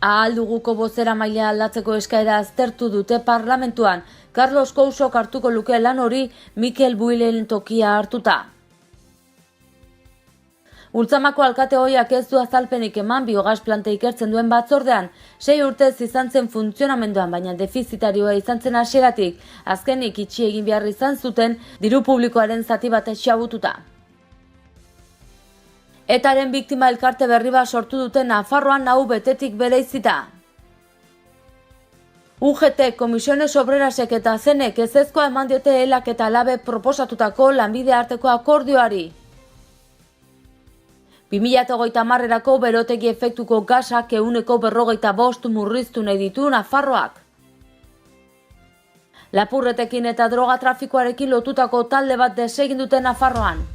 Ahalduguko bozeramailea aldatzeko eskaera aztertu dute parlamentuan. Carlos Cousok hartuko luke lan hori Mikel Builen tokia hartuta. Ultzamako alkate ohiak ez du azalpenik eman biogas planta ikertzen duen batzordean. 6 urtez izan zen funtzionamenduan, baina defizitarioa izan zen hasieratik. Azkenik itxi egin behar izan zuten diru publikoaren zati bat xabututa. Etaren biktima elkarte berri bat sortu duten Nafarroan hau betetik bereizita. UGT, Komisiones Obrerasek eta Zenek ezezkoa eman diote Elak eta Labe proposatutako lanbide arteko akordioari. 2030erako berotegi efektuko gasak 145 murriztu nahi ditu Nafarroak. Lapurretekin eta droga trafikoarekin lotutako talde bat desegin dute Nafarroan.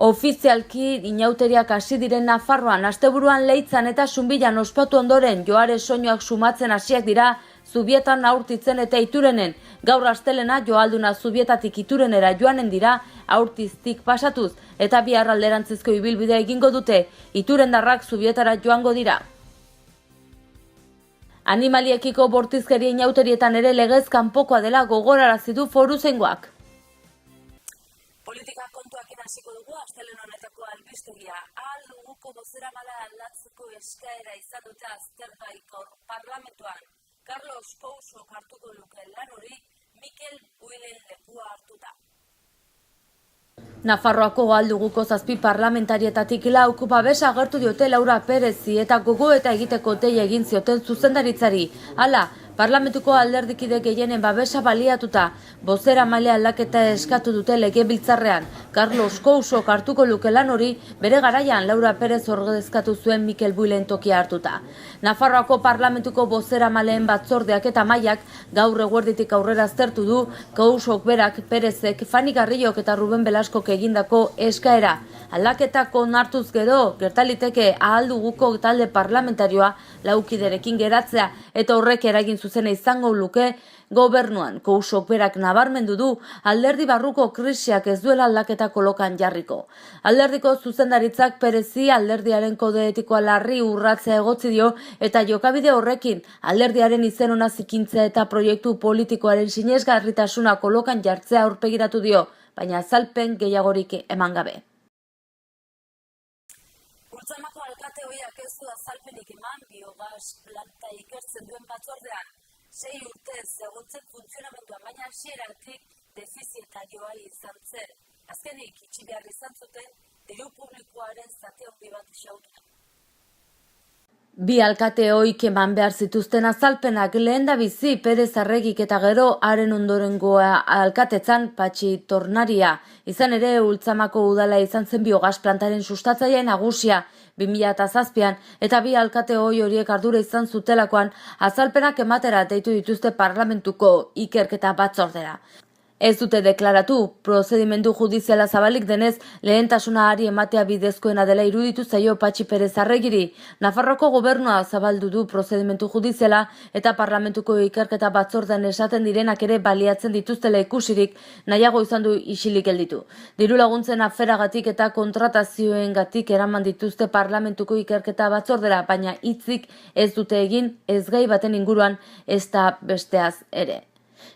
Ofizialki inauteriak hasi diren Nafarroan, asteburuan Leitzan eta Zunbilan ospatu ondoren joare soinuak sumatzen hasiak dira Zubietan aurtitzen eta Iturenen. Gaur astelena joalduna Zubietatik Iturenera joanen dira aurtiztik pasatuz eta bihar alderantzizko ibilbidea egingo dute. Iturendarrak Zubietara joango dira. Animaliekiko bortizkeria inauterietan ere legez kanpokoa dela gogorarazi du Foruzaingoak. Politika kontuakin hasiko dugu, astelehen honetako albistegia. Ahalduguko bozeramala aldatzeko eskaera izan dute aztergai gaur parlamentuan. Carlos Cousok hartuko luke lan hori Mikel Builen lekua hartuta. Nafarroako Ahalduguko 7 parlamentarietatik 4 babesa agertu diote Laura Perezi eta gogoeta egiteko deia egin zioten zuzendaritzari. Hala, parlamentuko alderdikide gehienen babesa baliatuta, bozeramailea aldaketa eskatu dute legebiltzarrean. Carlos Cousok hartuko luke lan hori bere garaian Laura Perez ordezkatu zuen Mikel Builen tokia hartuta. Nafarroako parlamentuko bozeramaileen batzordeak eta mailak gaur eguerditik aurrera aztertu du Cousok berak, Perezek, Fani Garriok eta Ruben Belaskok egindako eskaera. Aldaketak onartuz gero, gertaliteke Ahalduguko talde parlamentarioa laukiderekin geratzea eta horrek eragin zuzena izango luke gobernuan. Cousok berak nabarmendu du alderdi barruko krisiak ez duela aldaketa kolokan jarriko. Alderdiko zuzendaritzak Perezi alderdiaren kode etikoa larri urratzea egotzi dio eta jokabide horrekin alderdiaren izen ona zikintzea eta proiektu politikoaren sinesgarritasuna kolokan jartzea aurpegiratu dio, baina azalpen gehiagorik eman gabe. Ultzamako alkate ohiak ez du azalpenik eman biogas planta ikertzen duen batzordean. 6 urtez egontzen funtzionamenduan, baina hasieratik defizitarioa izan zen. Azkenik itxi behar izan zuten diru publikoaren zati handi bat xahututa. Bi alkate ohiek eman behar zituzten azalpenak lehendabizi Perez Arregik eta gero haren ondorengoa alkatetzan Patxi Tornaria. Izan ere, Ultzamako udala izan zen biogas plantaren sustatzaile nagusia 2007an eta bi alkate ohi horiek ardura izan zutelakoan azalpenak ematera deitu dituzte parlamentuko ikerketa batzordera. Ez dute deklaratu, prozedimendu judiziala zabalik denez, lehentasuna hari ematea bidezkoena dela iruditu zaio Patxi Perez Arregiri. Nafarroko gobernua zabaldu du prozedimentu judiziala eta parlamentuko ikerketa batzordean esaten direnak ere baliatzen dituztela ikusirik nahiago izan du isilik gelditu. Diru laguntzen aferagatik eta kontratazioengatik eraman dituzte parlamentuko ikerketa batzordera, baina hitzik ez dute egin ez gai baten inguruan ez da besteaz ere.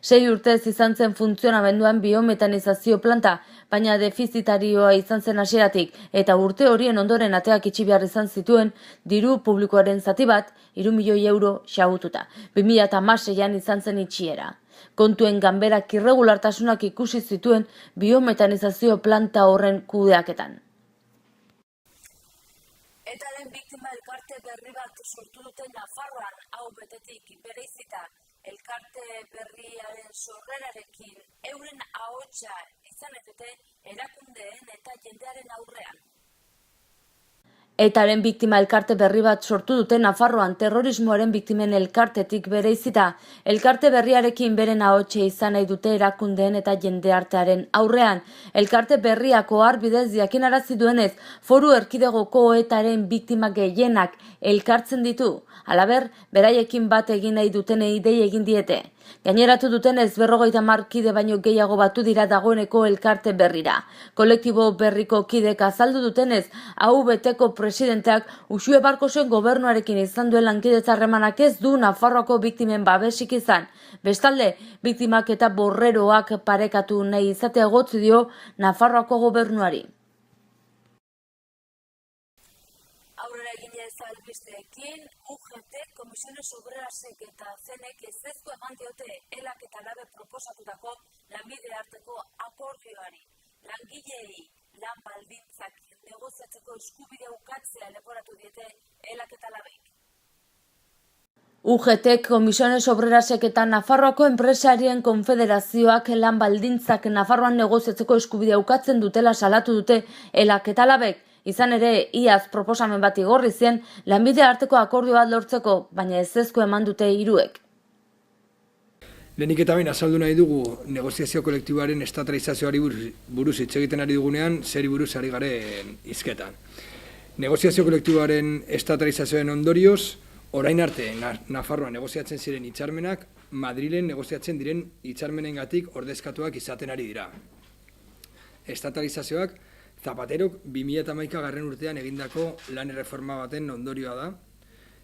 6 urtez izan zen funtzionamenduan biometanizazio planta, baina defizitarioa izan zen hasieratik eta urte horien ondoren ateak itxi behar izan zituen diru publikoaren zati bat 3 milioi euro xahututa. 2016an izan zen itxiera. Kontuen ganberak irregulartasunak ikusi zituen biometanizazio planta horren kudeaketan. Etaren biktima elkarte berri bat sortu duten Nafarroan hau betetik bereizita. Elkarte berriaren sorrerarekin euren ahotsa izan dute erakundeen eta jendearen aurrean. Etaren biktima elkarte berri bat sortu dute Nafarroan terrorismoaren biktimen elkartetik bereizita. Elkarte berriarekin beren ahotsa izan nahi dute erakundeen eta jendeartearen aurrean. Elkarte berriak ohar bidez jakinarazi duenez, Foru Erkidegoko etaren biktima gehienak elkartzen ditu. Halaber, beraiekin bat egin nahi dutenei dei egin diete. Gaineratu dutenez 50 kide baino gehiago batu dira dagoeneko elkarte berrira. Kolektibo berriko kidek azaldu dutenez, hau beteko presidenteak Uxue Barkosen gobernuarekin izan duen lankidetza harremanak ez du Nafarroako biktimen babesik izan. Bestalde, biktimak eta borreroak parekatu nahi izatea egotzi dio Nafarroako gobernuari. Aurrera eginez albisteekin, UGT, Komisiones Obrerasek eta CNek ezezko eman diote ELAk eta LABek proposatutako lanbide arteko akordioari. Langileei lan baldintzak negoziatzeko eskubidea ukatzea leporatu diete ELAk eta LABek. UGT, Komisiones Obrerasek eta Nafarroako Enpresarien Konfederazioak lan baldintzak Nafarroan negoziatzeko eskubidea ukatzen dutela salatu dute ELAk eta LABek. Izan ere, iaz proposamen bat igorri zen lanbide arteko akordio bat lortzeko, baina ezezko eman dute hiruek. Lehenik eta behin azaldu nahi dugu negoziazio kolektiboaren estatalizazioari buruz hitz egiten ari dugunean, zeri buruz ari garen hizketan. Negoziazio kolektiboaren estatalizazioaren ondorioz, orain arte Nafarroan negoziatzen ziren hitzarmenak, Madrilen negoziatzen diren hitzarmenengatik ordezkatuak izaten ari dira. Estatalizazioak Zapaterok 2011 garren urtean egindako lan erreforma baten ondorioa da,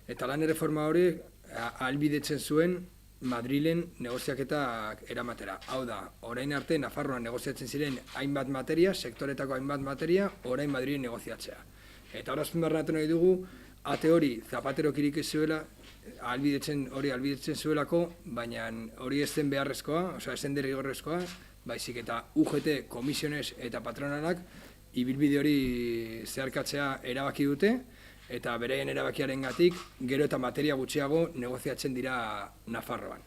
eta lan erreforma hori ahalbidetzen zuen Madrilen negoziaketak eramatera. Hau da, orain arte Nafarroan negoziatzen ziren hainbat materia, sektoretako hainbat materia, orain Madrilen negoziatzea. Eta hori azpimarratu nahi dugu, ate hori Zapaterok ireki zuela, ahalbidetzen zuelako, baina hori ez zen beharrezkoa, ez zen derrigorrezkoa, baizik eta UGT, Komisiones eta Patronalak ibilbide hori zeharkatzea erabaki dute, eta beraien erabakiarengatik gero eta materia gutxiago negoziatzen dira Nafarroan.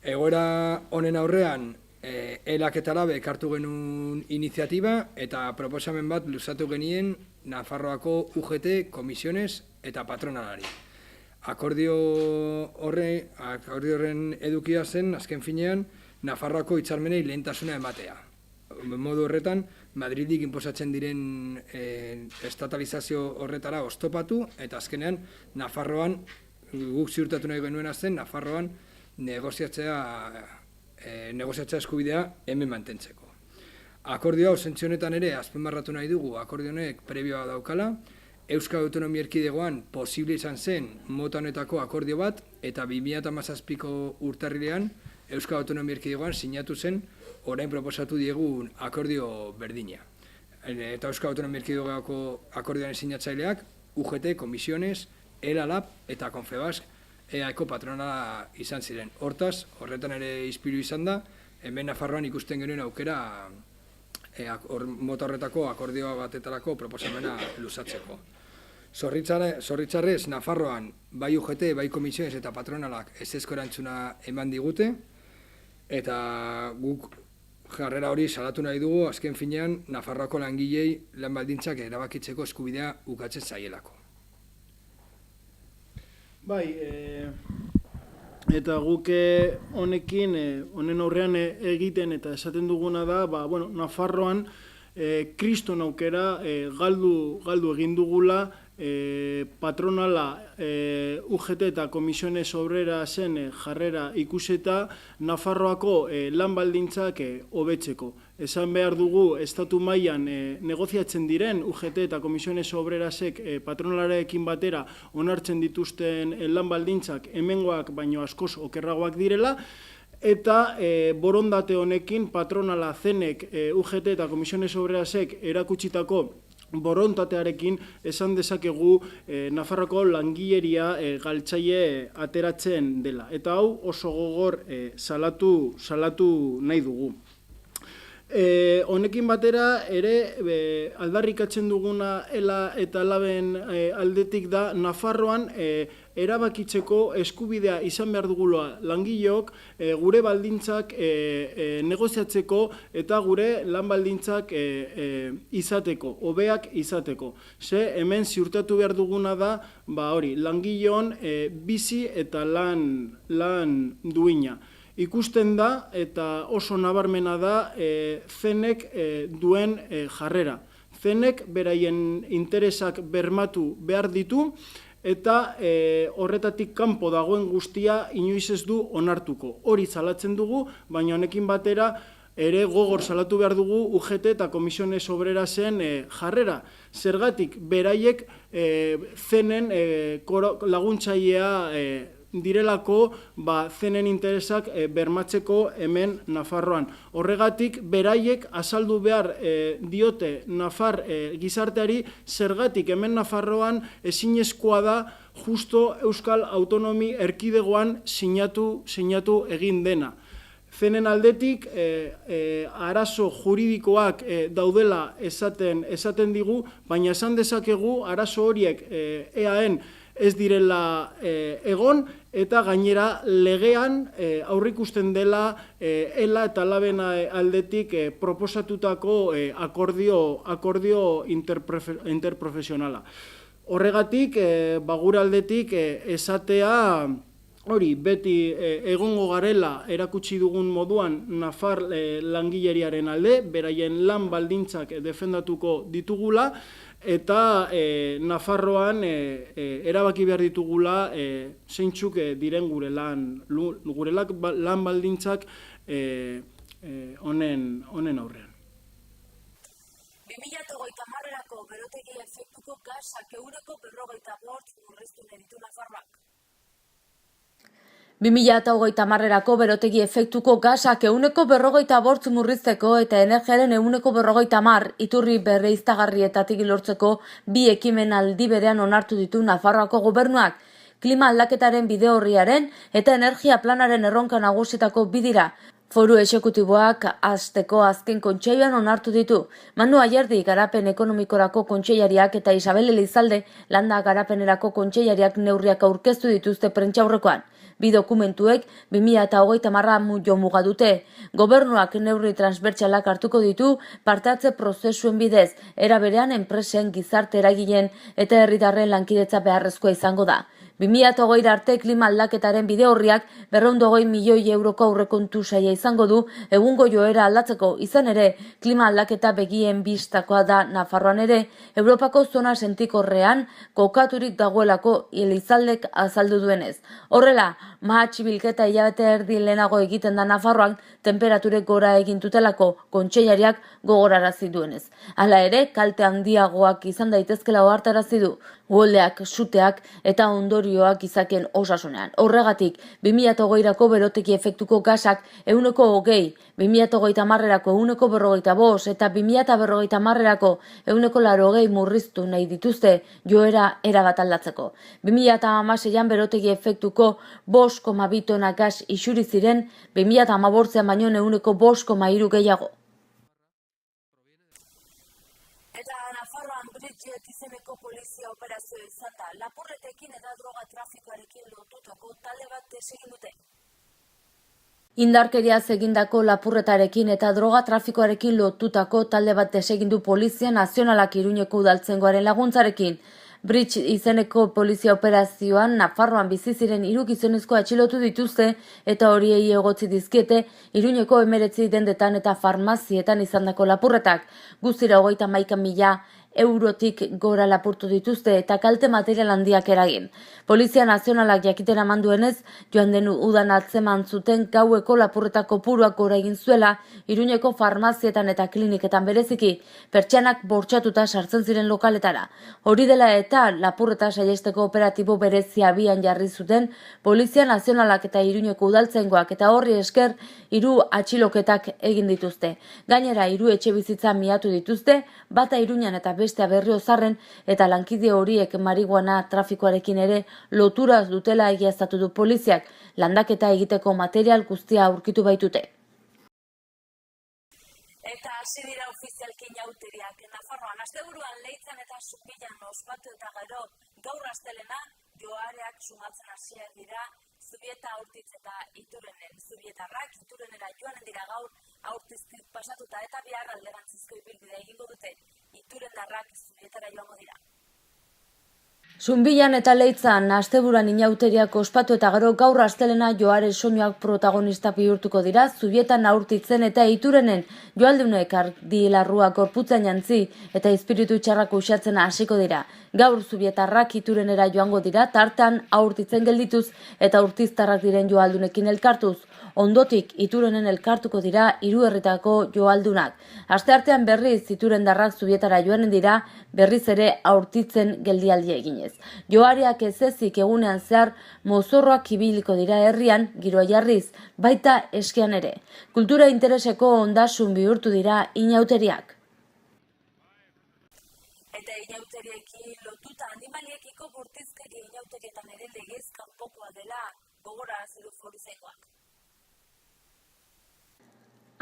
Egoera honen aurrean, ELAk eta LABek hartu genuen iniziatiba eta proposamen bat luzatu genien Nafarroako UGT, Komisiones eta Patronalari. Akordio horren edukia zen, azken finean, Nafarroako hitzarmenei lehentasuna ematea. Modu horretan, Madridik inposatzen diren estatalizazio horretara oztopatu, eta azkenean, Nafarroan, guk ziurtatu nahi genuen zen, Nafarroan negoziatzea eskubidea hemen mantentzeko. Akordio hau zentzu honetan ere, azpimarratu nahi dugu, akordio honek prebioa daukala, Euskal Autonomia Erkidegoan posible izan zen mota honetako akordio bat, eta 2017ko urtarrilean Euskal Autonomia Erkidegoan sinatu zen orain proposatu diegun akordio berdina. Eta Euskal Autonomia Erkidegoako akordioaren sinatzaileak UGT, Komisiones, ELA, LAB eta Confebask EAeko patronala izan ziren. Hortaz, horretan ere izpilu izan da, hemen Nafarroan ikusten genuen aukera mota horretako akordioa batetarako proposamena luzatzeko. Zorritzarrez, Nafarroan bai UGT, bai Komisiones eta patronalak ezezko erantzuna eman digute, eta guk jarrera hori salatu nahi dugu, azken finean, Nafarroako langilei lan baldintzak erabakitzeko eskubidea ukatzen zaielako. Bai, eta guk honen aurrean egiten eta esaten duguna da, Nafarroan kriston aukera galdu egin dugula, patronala UGT eta Komisiones Obrerasen jarrera ikuseta Nafarroako lan baldintzak hobetzeko. Esan behar dugu, estatu mailan negoziatzen diren UGT eta Komisiones Obrerasek patronalarekin batera onartzen dituzten lan baldintzak hemengoak baino askoz okerragoak direla, eta borondate honekin patronala CNek UGT eta Komisiones Obrerasek erakutsitako borontatearekin esan dezakegu Nafarroko langileria galtzaile ateratzen dela. Eta hau oso gogor salatu nahi dugu. Honekin batera ere aldarrikatzen duguna ELA eta LABen aldetik da Nafarroan erabakitzeko eskubidea izan behar dugula langileok gure baldintzak negoziatzeko eta gure lan baldintzak izateko, hobeak izateko. Ze hemen ziurtatu behar duguna da, hori, langileon bizi eta lan duina. Ikusten da, eta oso nabarmena da, CNek duen jarrera. CNek beraien interesak bermatu behar ditu, eta horretatik kanpo dagoen guztia inoiz ez du onartuko. Hori salatzen dugu, baina honekin batera ere gogor salatu behar dugu UGT eta Komisiones Obrerasen jarrera. Zergatik, beraiek zenen laguntzailea direlako zenen interesak bermatzeko hemen Nafarroan. Horregatik, beraiek azaldu behar diote Nafar gizarteari zergatik hemen Nafarroan ezinezkoa da justo Euskal Autonomi Erkidegoan sinatu egin dena. Zenen aldetik, arazo juridikoak daudela esaten digu, baina esan dezakegu arazo horiek EAen ez direla egon, eta gainera legean aurrikusten dela ELA eta LABen aldetik proposatutako akordio interprofesionala. Horregatik, gure aldetik esatea, hori, beti egongo garela erakutsi dugun moduan Nafar langileriaren alde, beraien lan baldintzak defendatuko ditugula, eta Nafarroan erabaki behar ditugula zeintzuk diren gure lan baldintzak honen aurrean. 2030erako berotegi efektuko gasak eureko 45 murriztu nahi ditu Nafarroak. 2030erako berotegi efektuko gasak ehuneko 45 murrizteko eta energiaren ehuneko 50 iturri berriztagarrietatik lortzeko bi ekimen aldi berean onartu ditu Nafarroako gobernuak. Klima aldaketaren bide orriaren eta energia planaren erronka nagusietako bi dira. Foru exekutiboak hasteko azken kontseiluan onartu ditu. Manu Ayerdi garapen ekonomikorako kontseilariak eta Isabel Elizalde landa garapenerako kontseilariak neurriak aurkeztu dituzte prentsaurrekoan. Bi dokumentuek 2030 jo muga dute. Gobernuak neurri transbertsalak hartuko ditu parte-hartze prozesuen bidez, era berean enpresen, gizarte eragileen eta herritarren lankidetza beharrezkoa izango da. 2020 arte klima aldaketaren bide orriak 220 milioi euroko aurrekontu saia izango du egungo joera aldatzeko. Izan ere, klima aldaketa begien bistakoa da Nafarroan ere, Europako zona sentikorrean kokaturik dagoelako Elizaldek azaldu duenez. Horrela, mahatsi bilketa hilabete erdi lehenago egiten da Nafarroan temperaturek gora egin dutelako kontseilariak gogorarazi duenez. Hala ere, kalte handiagoak izan daitezkela ohartarazi du. Uholdeak, suteak eta ondorioak izakien osasunean. Horregatik, 2020erako berotegi efektuko gasak ehuneko 20, 2030erako ehuneko 45 eta 2050erako ehuneko 80 murriztu nahi dituzte joera erabat aldatzeko. 2016an berotegi efektuko 5,2 tona gas isuri ziren, 2015an baino ehuneko 5,3 gehiago. Bridget izeneko polizia operazio izan da, lapurretekin eta droga trafikoarekin lotutako talde bat desegin dute. Indarkeriaz egindako lapurretarekin eta droga trafikoarekin lotutako talde bat desegin du Polizia Nazionalak Iruñeko udaltzaingoaren laguntzarekin. Bridge izeneko polizia operazioan Nafarroan bizi ziren 3 gizonezko atxilotu dituzte eta horiei egotzi dizkiete Iruñeko 19 dendetan eta farmazietan izandako lapurretak. Guztira 31.000 eurotik gora lapurtu dituzte eta kalte material handiak eragin. Polizia Nazionalak jakitera manduenez, joan den udan atzeman zuten gaueko lapurreta kopuruak gora egin zuela, Iruñeko farmazietan eta kliniketan bereziki, pertsanak bortxatuta sartzen ziren lokaletara. Hori dela eta lapurreta saihesteko operatibo berezia abian jarri zuten Polizia Nazionalak eta Iruñeko udaltzaingoak eta horri esker 3 atxiloketak egin dituzte. Gainera 3 etxebizitza miatu dituzte, bata Iruñan eta bestea Berriozarren eta lankide horiek marihuana trafikoarekin ere lotura dutela egiaztatu du poliziak, landaketa egiteko material guztia aurkitu baitute. Eta hasi dira ofizialki inauteriak. Nafarroan asteburuan Leitzan eta Zumbillan ospatu eta gero gaur astelena joareak sumatzen hasiak dira Zubieta Aurtitz eta Iturrenen. Zubietarrak Iturrenera joanen dira gaur aurtiztik pasatuta eta bihar alderantzizko ibilbidea egingo dute. Iturrendarrak Zubietara joango dira. Zumbillan eta Leitzan asteburuan inauteriak ospatu eta gero gaur astelena joare soinuak protagonista bihurtuko dira. Zubietan Aurtitzen eta Iturrenen joaldunek ardi larruak gorputzan jantzi eta espiritu txarrak uxatzen hasiko dira. Gaur Zubietarrak Iturenera joango dira, tartean aurtitzen geldituz eta urtiztarrak diren joaldunekin elkartuz. Ondotik Iturenen elkartuko dira hiru herritako joaldunak. Asteartean berriz Iturendarrak Zubietara joanen dira, berriz ere aurtitzen geldialdia eginez. Joariak ez ezik egunean zehar mozorroak ibiliko dira herrian, giroa jarriz, baita eskean ere. Kultura intereseko ondasun bihurtu dira inauteriak. Eta inauteriekin lotuta animaliekiko bortizkeria inauterietan ere legez kanpokoa dela gogorarazi du Foruzaingoak.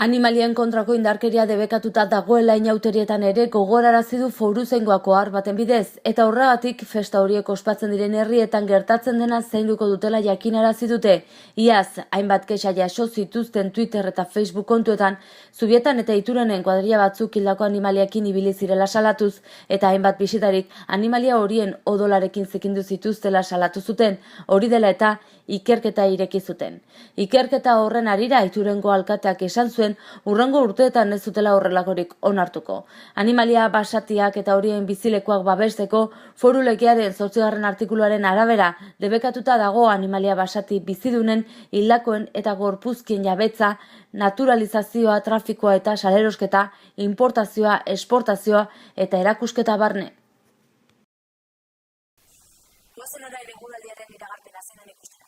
Animalien kontrako indarkeria debekatuta dagoela inauterietan ere gogorarazi du Foruzaingoak ohar baten bidez, eta horregatik festa horiek ospatzen diren herrietan gertatzen dena zainduko dutela jakinarazi dute. Iaz, hainbat kexa jaso zituzten Twitter eta Facebook kontuetan, Zubietan eta Iturenen kuadrilla batzuk hildako animaliakin ibili zirela salatuz, eta hainbat bisitarik animalia horien odolarekin zikindu zituztela salatu zuten, hori dela eta ikerketa ireki zuten. Ikerketa horren harira Iturengo alkateak esan zuen hurrengo urteetan ez zutela horrelakorik onartuko. Animalia basatiak eta horien bizilekuak babesteko Foru Legearen 8. artikuluaren arabera debekatuta dago animalia basati bizidunen, hildakoen eta gorpuzkien jabetza, naturalizazioa, trafikoa eta salerosketa, importazioa, esportazioa eta erakusketa barne. Goazen orain eguraldiaren iragarpena zenan ikustera.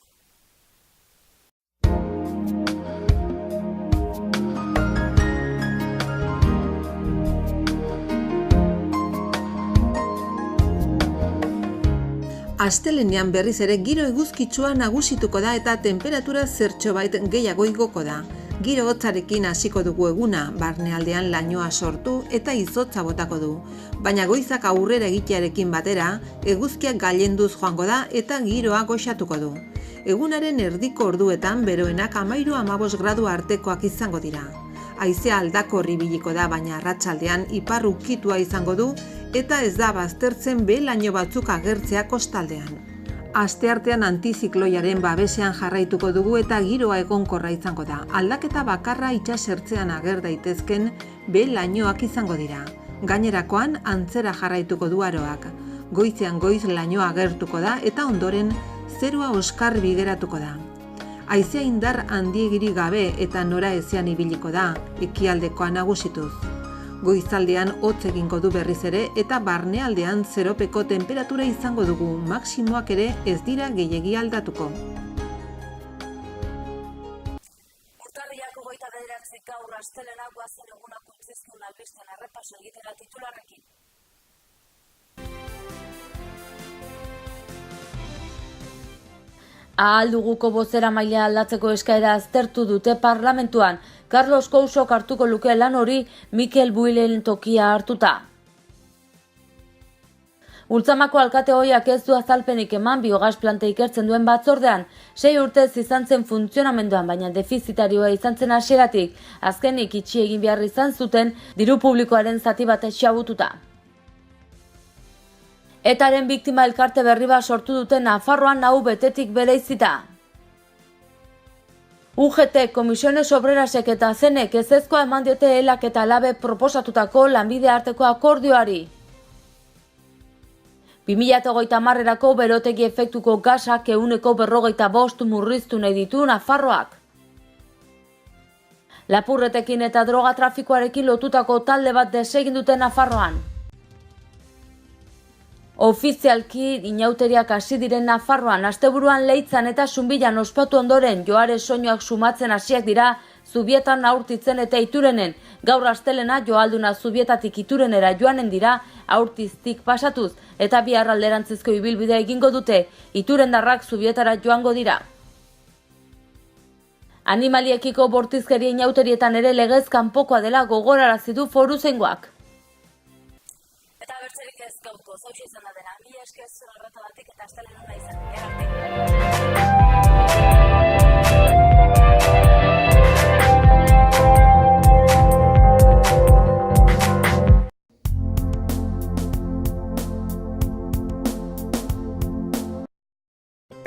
Astelehenean berriz ere giro eguzkitsua nagusituko da eta temperatura zertxobait gehiago igoko da. Giro hotzarekin hasiko dugu eguna, barnealdean lainoa sortu eta izotza botako du. Baina goizak aurrera egitearekin batera, eguzkiak gailenduz joango da eta giroa goxatuko du. Egunaren erdiko orduetan beroenak 13-15 gradu artekoak izango dira. Haizea aldakor ibiliko da, baina arratsaldean ipar ukitua izango du eta ez da baztertzen behe-laino batzuk agertzea kostaldean. Asteartean antizikloiaren babesean jarraituko dugu eta giroa egonkorra izango da. Aldaketa bakarra itsasertzean ager daitezken behe-lainoak izango dira. Gainerakoan antzera jarraituko du aroak. Goizean goiz lainoa agertuko da eta ondoren zerua oskar bigeratuko da. Haizea indar handiegirik gabe eta nora ezean ibiliko da, ekialdekoa nagusituz. Goizaldean hotz egingo du berriz ere eta barnealdean zeropeko temperatura izango dugu, maximoak ere ez dira gehiegi aldatuko. Urtarrilak 29 gaur astelena goazen egunak utzizkion albisten errepaso egitera titularrekin. Ahalduguko bozeramailea aldatzeko eskaera aztertu dute parlamentuan. Carlos Cousok hartuko luke lan hori Mikel Builen tokia hartuta. Ultzamako alkate ohiak ez du azalpenik eman biogas planta ikertzen duen batzordean. 6 urtez izan zen funtzionamenduan, baina defizitarioa izan zen hasieratik. Azkenik itxi egin behar izan zuten diru publikoaren zati bat xabututa. Etaren biktima elkarte berri bat sortu duten Nafarroan hau betetik bereizita. UGT, Komisiones Obrerasek eta Zenek ezezkoa eman diote elak eta labe proposatutako lanbide arteko akordioari. 2030erako berotegi efektuko gasak 145 murriztu nahi ditu Nafarroak. Lapurretekin eta droga trafikoarekin lotutako talde bat desegin dute Nafarroan. Ofizialki inauteriak hasi diren Nafarroan, asteburuan Leitzan eta Zunbilan ospatu ondoren joare soinuak sumatzen hasiak dira Zubietan aurtitzen eta Iturenen. Gaur astelena joalduna Zubietatik Iturenera joanen dira aurtiztik pasatuz eta bihar alderantzizko ibilbidea egingo dute. Iturendarrak Zubietara joango dira. Animaliekiko bortizkeria inauterietan ere legez kanpokoa dela gogorarazi du Foruzaingoak. Eta bertzerik ez gaurko, zauxe izan da dena. Mila esker zuen arratagatik eta astelena izan.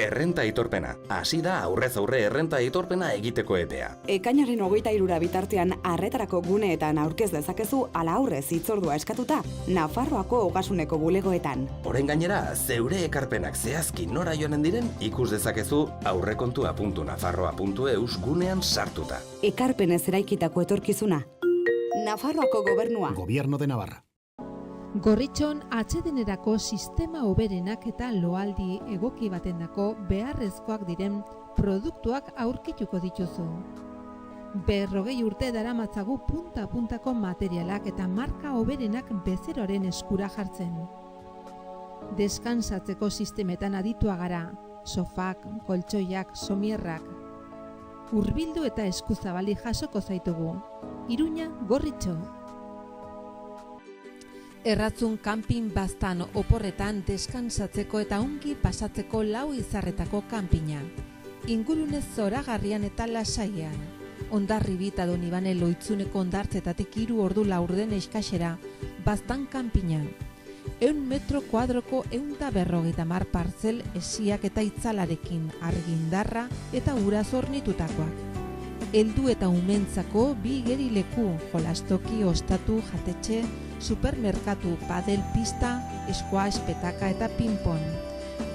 Errenta errenta aitorpena. Hasi da aurrez aurre errenta aitorpena egiteko epea. Ekainaren 23 bitartean arretarako guneetan aurkez dezakezu ala aurrez hitzordua eskatuta Nafarroako Ogasuneko bulegoetan. Orain gainera, zeure ekarpenak zehazki nora joanen diren ikus dezakezu aurrekontua.nafarroa.eus gunean sartuta. Ekarpenez eraikitako etorkizuna. Nafarroako Gobernua. Gobierno de Navarra. Gorritxon atsedenerako sistema hoberenak eta loaldi egoki batendako beharrezkoak diren produktuak aurkituko dituzu. 40 urte daramatzagu punta-puntako materialak eta marka hoberenak bezeroaren eskura jartzen. Deskansatzeko sistemetan aditua gara, sofak, koltsoiak, somierrak. Hurbildu eta eskuzabali jasoko zaitugu. Iruña, Gorritxo. Erratzun kanpin baztan oporretan deskansatzeko eta ongi pasatzeko lau izarretako kanpina. Ingurunez zoragarrian eta lasaian. Hondarribit eta Donibane Loitzuneko hondartzetatik 3 ordu laurden eskasera, baztan kanpina. 100 metro kuadroko 150 partzel esiak eta itzalarekin, argindarra eta ura zornitutakoak. Heldu eta umentzako 2 igerileku, jolastoki, ostatu, jatetxe, supermerkatu, padel pista, squash, petaka eta ping-pong.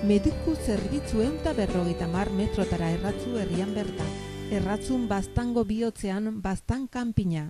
Mediku zerbitzu 150 metrotara erratzu herrian bertan. Erratzun baztango bihotzean baztan kanpina.